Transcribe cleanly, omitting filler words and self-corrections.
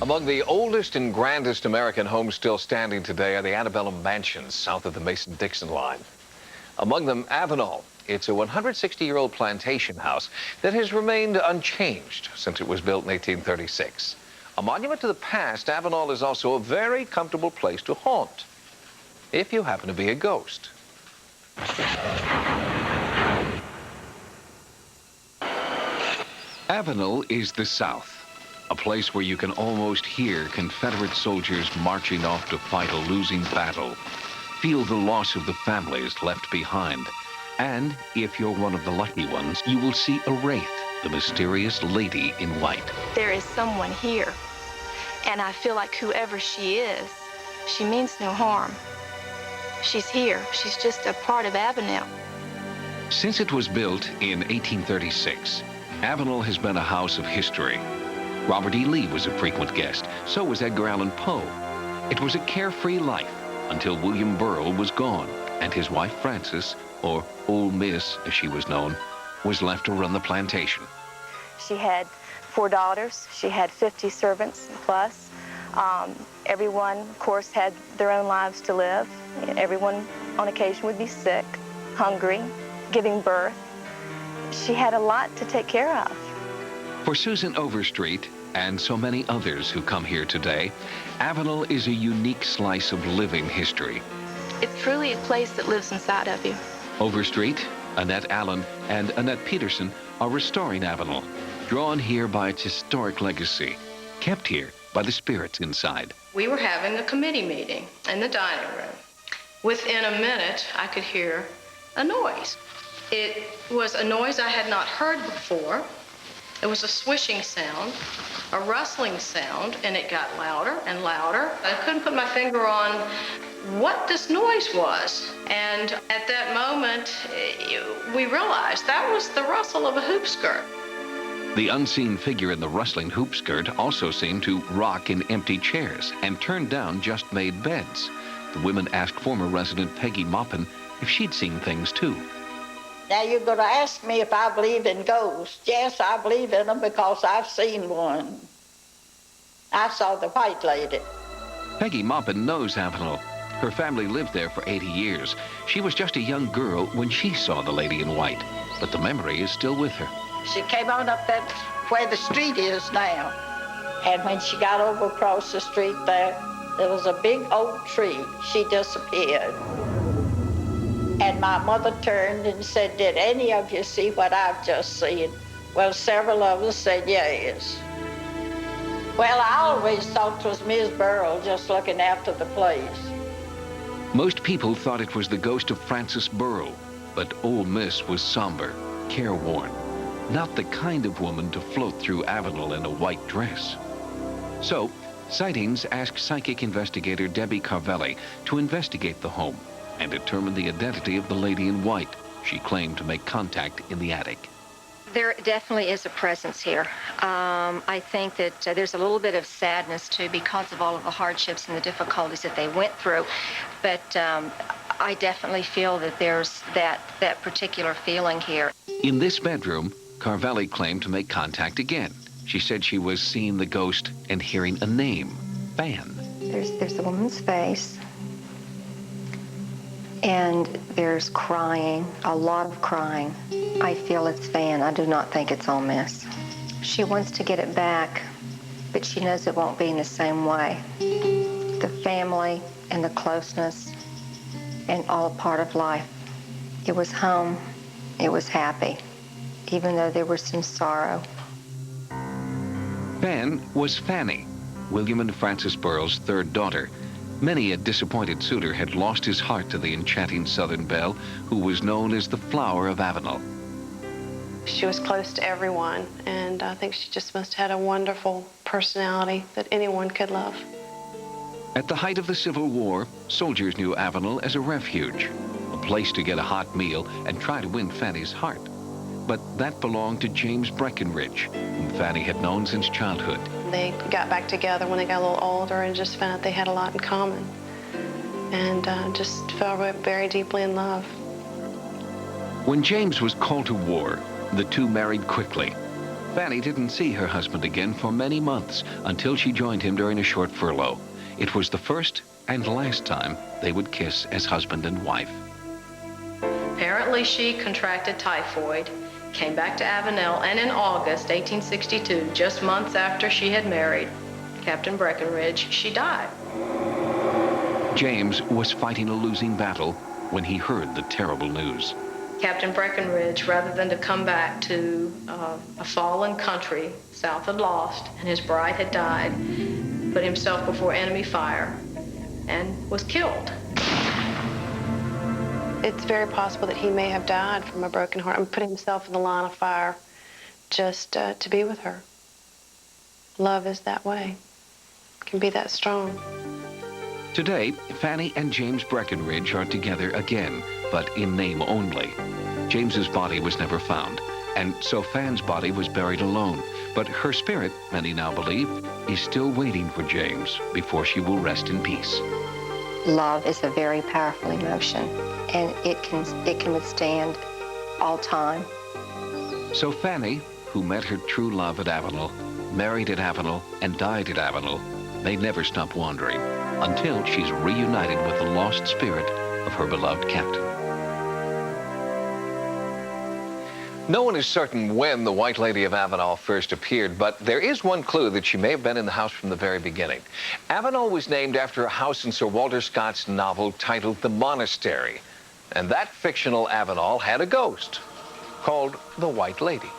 Among the oldest and grandest American homes still standing today are the antebellum mansions south of the Mason-Dixon line. Among them, Avenel. It's a 160-year-old plantation house that has remained unchanged since it was built in 1836. A monument to the past, Avenel is also a very comfortable place to haunt, if you happen to be a ghost. Avenel is the South, a place where you can almost hear Confederate soldiers marching off to fight a losing battle, feel the loss of the families left behind, and if you're one of the lucky ones, you will see a wraith, the mysterious lady in white. There is someone here, and I feel like whoever she is, she means no harm. She's here. She's just a part of Avenel. Since it was built in 1836, Avenel has been a house of history. Robert E. Lee was a frequent guest. So was Edgar Allan Poe. It was a carefree life until William Burrell was gone, and his wife Frances, or Old Miss as she was known, was left to run the plantation. She had 4 daughters. She had 50 servants plus. Everyone, of course, had their own lives to live. Everyone on occasion would be sick, hungry, giving birth. She had a lot to take care of. For Susan Overstreet and so many others who come here today, Avenel is a unique slice of living history. It's truly a place that lives inside of you. Overstreet, Annette Allen, and Annette Peterson are restoring Avenel, drawn here by its historic legacy, kept here by the spirits inside. We were having a committee meeting in the dining room. Within a minute, I could hear a noise. It was a noise I had not heard before. It was a swishing sound, a rustling sound, and it got louder and louder. I couldn't put my finger on what this noise was. And at that moment, we realized that was the rustle of a hoop skirt. The unseen figure in the rustling hoop skirt also seemed to rock in empty chairs and turn down just-made beds. The women asked former resident Peggy Maupin if she'd seen things too. Now you're going to ask me if I believe in ghosts. Yes, I believe in them because I've seen one. I saw the white lady. Peggy Maupin knows Avenel. Her family lived there for 80 years. She was just a young girl when she saw the lady in white, but the memory is still with her. She came on up that where the street is now. And when she got over across the street there was a big oak tree. She disappeared. And my mother turned and said, "Did any of you see what I've just seen?" Well, several of us said yes. Well, I always thought it was Miss Burrell just looking after the place. Most people thought it was the ghost of Frances Burrell, but Old Miss was somber, careworn, not the kind of woman to float through Avenel in a white dress. So, Sightings asked psychic investigator Debbie Carvelli to investigate the home and determine the identity of the lady in white. She claimed to make contact in the attic. There definitely is a presence here. I think that there's a little bit of sadness, too, because of all of the hardships and the difficulties that they went through. But I definitely feel that there's that particular feeling here. In this bedroom, Carvelli claimed to make contact again. She said she was seeing the ghost and hearing a name, Fan. There's a woman's face. And there's crying, a lot of crying. I feel it's Van. I do not think it's Ole Miss. She wants to get it back, but she knows it won't be in the same way. The family and the closeness and all a part of life. It was home. It was happy, even though there was some sorrow. Fan was Fanny, William and Frances Burrell's third daughter. Many a disappointed suitor had lost his heart to the enchanting Southern belle, who was known as the flower of Avenel. She was close to everyone, and I think she just must have had a wonderful personality that anyone could love. At the height of the Civil War, soldiers knew Avenel as a refuge, a place to get a hot meal and try to win Fanny's heart. But that belonged to James Breckinridge, whom Fanny had known since childhood. They got back together when they got a little older and just found out they had a lot in common, and just fell very deeply in love. When James was called to war, the two married quickly. Fanny didn't see her husband again for many months until she joined him during a short furlough. It was the first and last time they would kiss as husband and wife. Apparently, she contracted typhoid, came back to Avenel, and in August 1862, just months after she had married Captain Breckinridge, she died. James was fighting a losing battle when he heard the terrible news. Captain Breckinridge, rather than to come back to a fallen country south of Lost, and his bride had died, put himself before enemy fire and was killed. It's very possible that he may have died from a broken heart and put himself in the line of fire just to be with her. Love is that way. It can be that strong. Today, Fanny and James Breckinridge are together again, but in name only. James's body was never found, and so Fan's body was buried alone. But her spirit, many now believe, is still waiting for James before she will rest in peace. Love is a very powerful emotion, and it can withstand all time. So Fanny, who met her true love at Avenel, married at Avenel, and died at Avenel, may never stop wandering until she's reunited with the lost spirit of her beloved captain. No one is certain when the White Lady of Avenel first appeared, but there is one clue that she may have been in the house from the very beginning. Avenel was named after a house in Sir Walter Scott's novel titled The Monastery, and that fictional Avenel had a ghost called the White Lady.